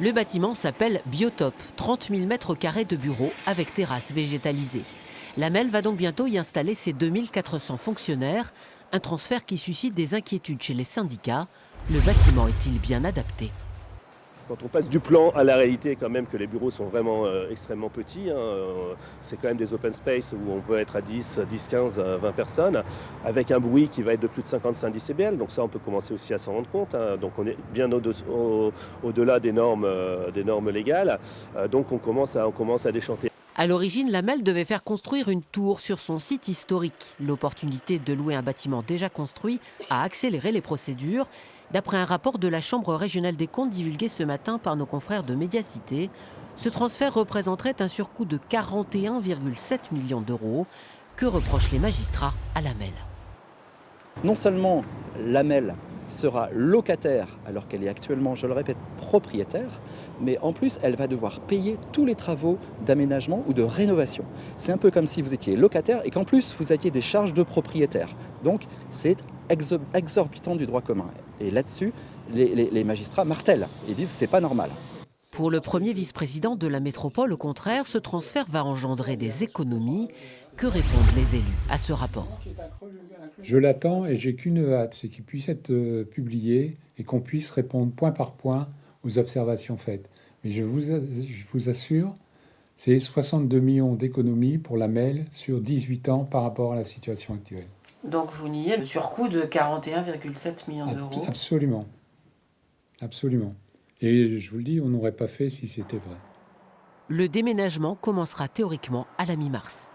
Le bâtiment s'appelle Biotop, 30 000 m² de bureaux avec terrasse végétalisée. L'AMEL va donc bientôt y installer ses 2400 fonctionnaires, un transfert qui suscite des inquiétudes chez les syndicats. Le bâtiment est-il bien adapté ? Quand on passe du plan à la réalité, quand même que les bureaux sont vraiment extrêmement petits, c'est quand même des open space où on peut être à 10, 15, 20 personnes, avec un bruit qui va être de plus de 55 décibels. Donc ça, on peut commencer aussi à s'en rendre compte. Donc on est bien au-delà des normes légales. Donc on commence à déchanter. À l'origine, l'AMEL devait faire construire une tour sur son site historique. L'opportunité de louer un bâtiment déjà construit a accéléré les procédures. D'après un rapport de la Chambre régionale des comptes divulgué ce matin par nos confrères de Médiacité, ce transfert représenterait un surcoût de 41,7 millions d'euros. Que reprochent les magistrats à l'AMEL ? Non seulement l'AMEL sera locataire alors qu'elle est actuellement, je le répète, propriétaire, mais en plus elle va devoir payer tous les travaux d'aménagement ou de rénovation. C'est un peu comme si vous étiez locataire et qu'en plus vous aviez des charges de propriétaire. Donc c'est exorbitant du droit commun. Et là-dessus, les magistrats martèlent et disent que c'est pas normal. Pour le premier vice-président de la métropole, au contraire, ce transfert va engendrer des économies. Que répondent les élus à ce rapport ? Je l'attends et j'ai qu'une hâte, c'est qu'il puisse être publié et qu'on puisse répondre point par point aux observations faites. Mais je vous assure, c'est 62 millions d'économies pour l'AMEL sur 18 ans par rapport à la situation actuelle. Donc vous niez le surcoût de 41,7 millions d'euros ? Absolument. Absolument. Et je vous le dis, on n'aurait pas fait si c'était vrai. Le déménagement commencera théoriquement à la mi-mars.